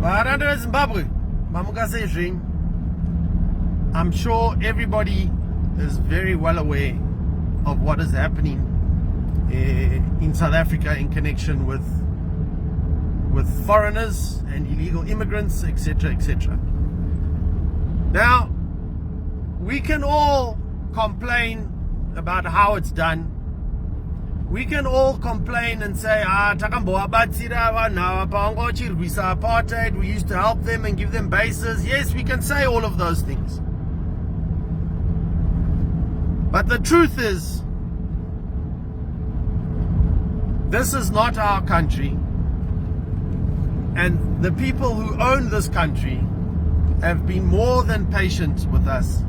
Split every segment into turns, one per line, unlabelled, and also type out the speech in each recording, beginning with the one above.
Varanda yeZimbabwe, zvinzwirei. I'm sure everybody is very well aware of what is happening in South Africa in connection with foreigners and illegal immigrants, etc., etc. Now, we can all complain about how it's done. We can all complain and say, apartheid, we used to help them and give them bases. Yes, we can say all of those things. But the truth is, this is not our country. And the people who own this country have been more than patient with us.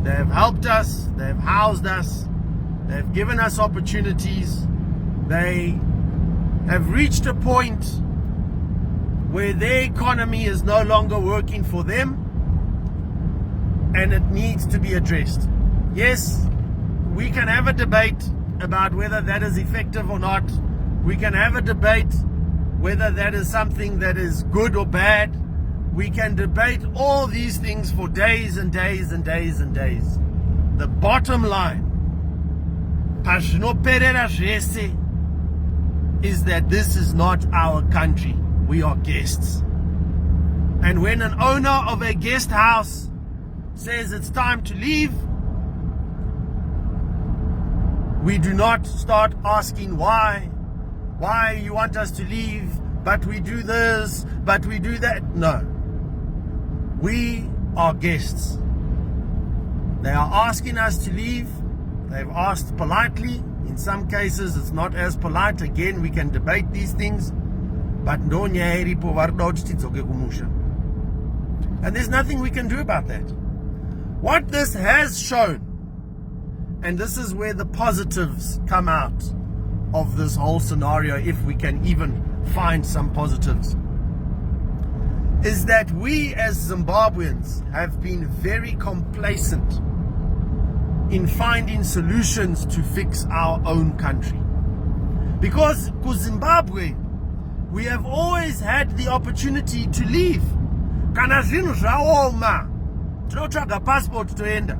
They have helped us, they have housed us, they have given us opportunities. They have reached a point where their economy is no longer working for them, and it needs to be addressed. Yes, we can have a debate about whether that is effective or not. We can have a debate whether that is something that is good or bad. We can debate all these things for days and days and days and days. The bottom line is that this is not our country. We are guests. And when an owner of a guest house says it's time to leave, we do not start asking why you want us to leave, but we do this, but we do that. No. We are guests. They are asking us to leave. They've asked politely. In some cases, it's not as polite. Again, we can debate these things. But and there's nothing we can do about that. What this has shown, and this is where the positives come out of this whole scenario, if we can even find some positives, is that we as Zimbabweans have been very complacent in finding solutions to fix our own country. Because Zimbabwe, we have always had the opportunity to leave. Kana zvinhu zvaoma, tinotsvaga passport toenda.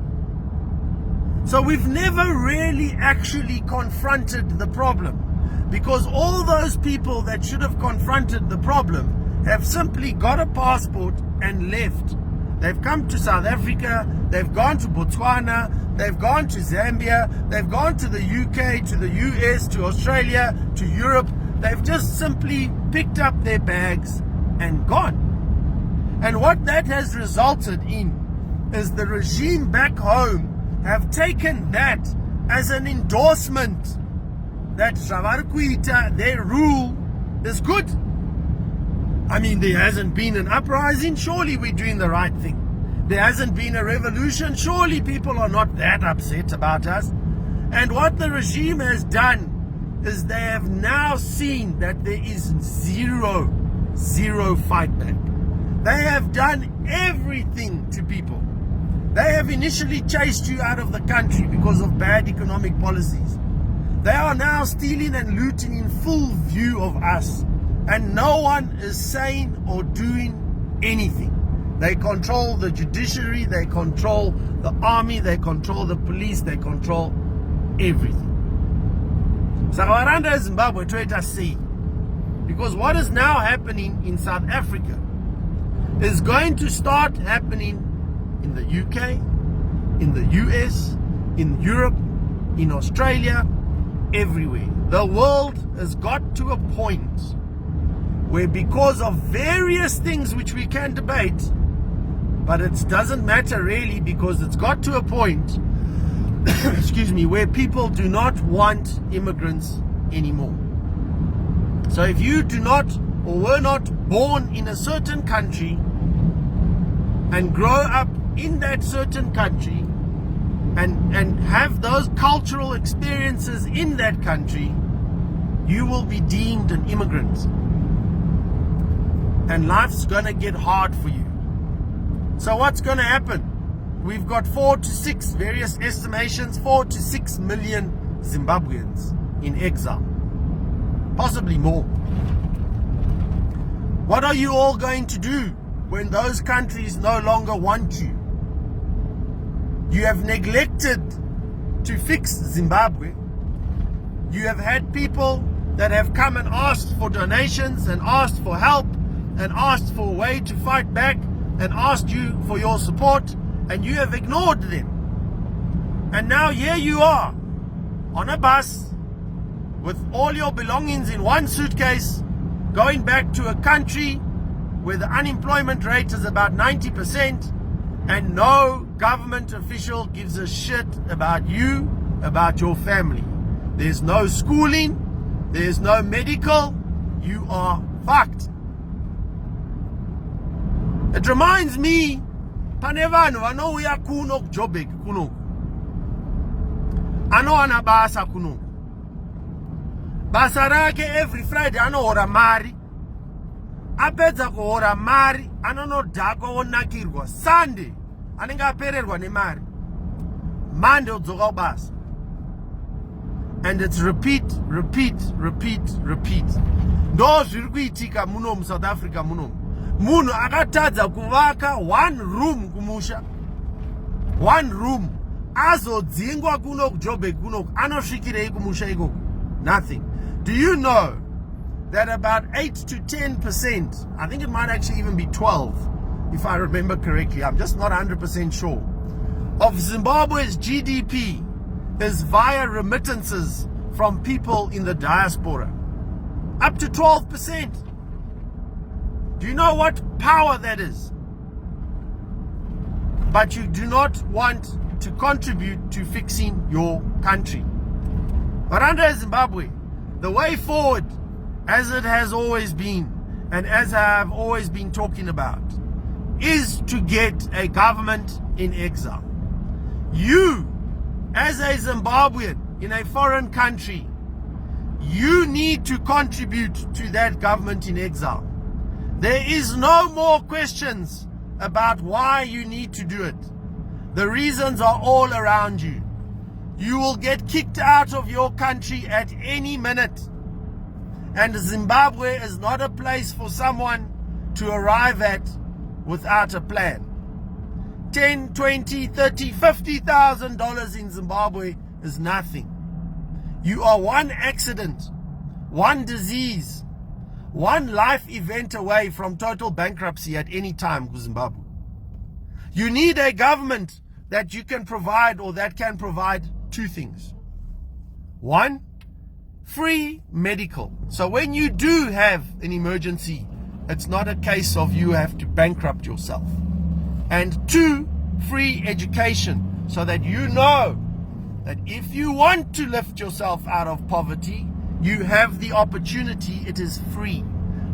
So we've never really actually confronted the problem, because all those people that should have confronted the problem have simply got a passport and left. They've come to South Africa, they've gone to Botswana, they've gone to Zambia, they've gone to the UK, to the US, to Australia, to Europe. They've just simply picked up their bags and gone. And what that has resulted in is the regime back home have taken that as an endorsement that their rule is good. I mean, there hasn't been an uprising, surely we're doing the right thing. There hasn't been a revolution, surely people are not that upset about us. And what the regime has done is they have now seen that there is zero fight back. They have done everything to people. They have initially chased you out of the country because of bad economic policies. They are now stealing and looting in full view of us. And no one is saying or doing anything. They control the judiciary, they control the army, they control the police, they control everything. So Varanda yeZimbabwe toita see. Because what is now happening in South Africa is going to start happening in the UK, in the US, in Europe, in Australia, everywhere. The world has got to a point where, because of various things which we can debate, but it doesn't matter really, because it's got to a point excuse me, where people do not want immigrants anymore. So if you do not or were not born in a certain country and grow up in that certain country and have those cultural experiences in that country, you will be deemed an immigrant. And life's going to get hard for you. So what's going to happen? We've got 4 to 6, various estimations, 4 to 6 million Zimbabweans in exile. Possibly more. What are you all going to do when those countries no longer want you? You have neglected to fix Zimbabwe. You have had people that have come and asked for donations and asked for help and asked for a way to fight back and asked you for your support, and you have ignored them. And now here you are on a bus with all your belongings in one suitcase, going back to a country where the unemployment rate is about 90% and no government official gives a shit about you, about your family. There's no schooling, there's no medical, you are fucked. It reminds me, pane vanhu vanouya kuno kuJoburg kuno, anowana basa kuno, basa rake every Friday anohora mari, apedza kuhora mari anonodhakwa onakirwa, Sunday anenge apererwa nemari, Monday odzoka kubasa. And it's repeat. Ndo zviri kuitika muno mu South Africa muno. Munhu akatadza kuvaka one room kumusha, one room, azodzingwa kuno kuJoburg kuno, anosvikirei kumusha ikoko? Nothing. Do you know that about 8 to 10%, I think it might actually even be 12, if I remember correctly, I'm just not 100% sure, of Zimbabwe's GDP is via remittances from people in the diaspora? Up to 12%. Do you know what power that is? But you do not want to contribute to fixing your country. But under Zimbabwe, the way forward, as it has always been, and as I have always been talking about, is to get a government in exile. You, as a Zimbabwean in a foreign country, you need to contribute to that government in exile. There is no more questions about why you need to do it. The reasons are all around you. You will get kicked out of your country at any minute. And Zimbabwe is not a place for someone to arrive at without a plan. $10, $20, $30, $50,000 in Zimbabwe is nothing. You are one accident, one disease, one life event away from total bankruptcy at any time with Zimbabwe. You need a government that you can provide, or that can provide, two things. One, free medical. So when you do have an emergency, it's not a case of you have to bankrupt yourself. And two, free education, so that you know that if you want to lift yourself out of poverty, you have the opportunity. It is free.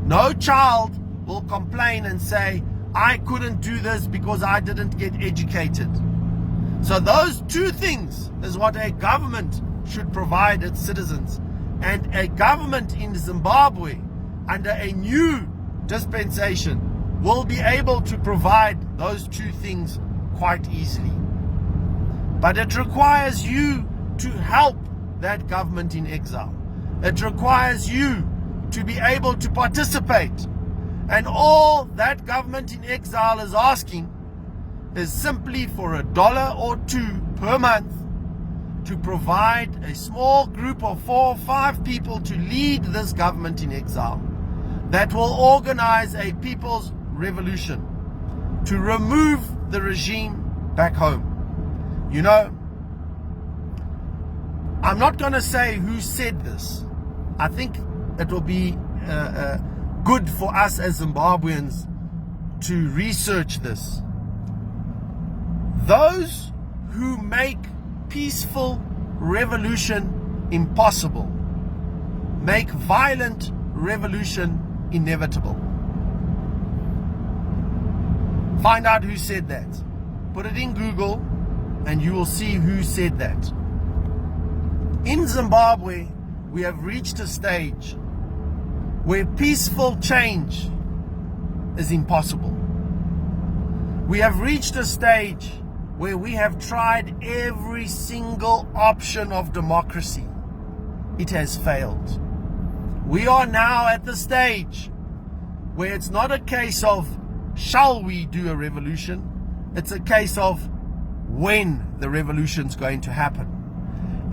No child will complain and say, I couldn't do this because I didn't get educated. So those two things is what a government should provide its citizens. And a government in Zimbabwe under a new dispensation will be able to provide those two things quite easily. But it requires you to help that government in exile. It requires you to be able to participate. And all that government in exile is asking is simply for $1 or $2 per month to provide a small group of 4 or 5 people to lead this government in exile that will organize a people's revolution to remove the regime back home. You know, I'm not going to say who said this. I think it will be good for us as Zimbabweans to research this. Those who make peaceful revolution impossible make violent revolution inevitable. Find out who said that. Put it in Google and you will see who said that. In Zimbabwe, we have reached a stage where peaceful change is impossible. We have reached a stage where we have tried every single option of democracy. It has failed. We are now at the stage where it's not a case of shall we do a revolution, it's a case of when the revolution's going to happen.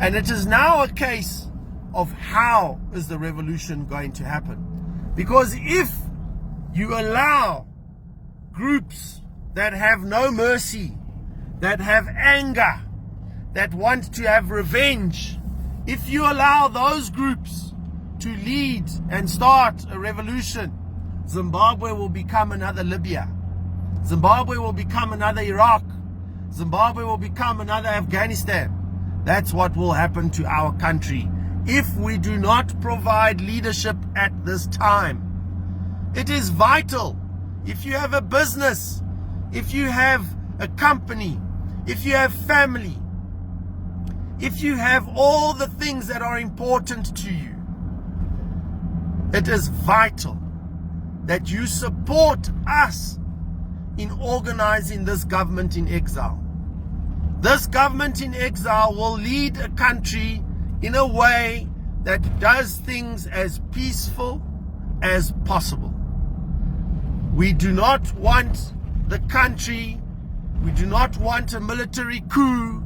And it is now a case of how is the revolution going to happen. Because if you allow groups that have no mercy, that have anger, that want to have revenge, if you allow those groups to lead and start a revolution, Zimbabwe will become another Libya. Zimbabwe will become another Iraq. Zimbabwe will become another Afghanistan. That's what will happen to our country if we do not provide leadership at this time. It is vital. If you have a business, if you have a company, if you have family, if you have all the things that are important to you, it is vital that you support us in organizing this government in exile. This government in exile will lead a country in a way that does things as peaceful as possible. We do not want the country, we do not want a military coup,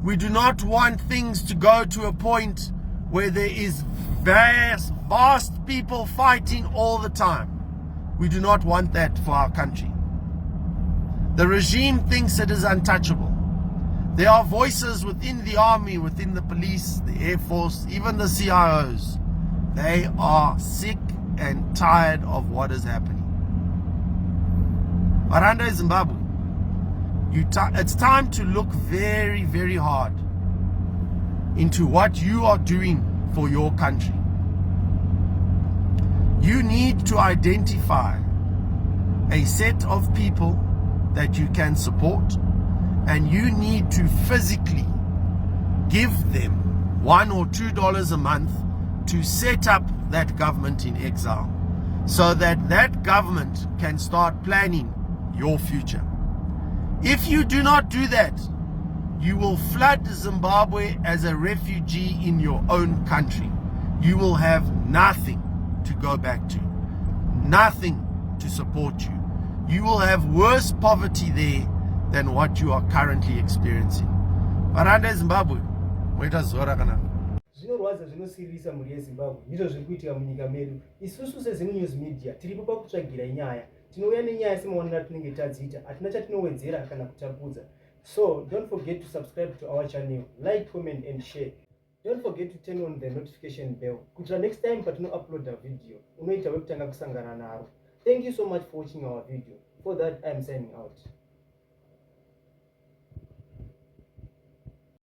we do not want things to go to a point where there is vast people fighting all the time. We do not want that for our country. The regime thinks it is untouchable. There are voices within the army, within the police, the Air Force, even the CIOs. They are sick and tired of what is happening. Maranda Zimbabwe, it's time to look very, very hard into what you are doing for your country. You need to identify a set of people that you can support, and you need to physically give them $1 or $2 a month to set up that government in exile, so that that government can start planning your future. If you do not do that, you will flood Zimbabwe as a refugee in your own country. You will have nothing to go back to, nothing to support you. You will have worse poverty there than what you are currently experiencing. Maranda Zimbabwe, weta zora kana.
Zvinorwadza zvinosirisa mhuri yeZimbabwe ndizvo zviri kuitika munyika medu. Isusu seZimbabwe Media tiripo pakutsvagirai nyaya. Tinouya nenyaya semaonera tinenge tadziita, hatina chatinowedzera kana kutapudza. So don't forget to subscribe to our channel, like, comment and share. Don't forget to turn on the notification bell. Kuitira next time patino upload a video, unoita wekutanga kusangana naro. Thank you so much for watching our video. For that, I am signing out.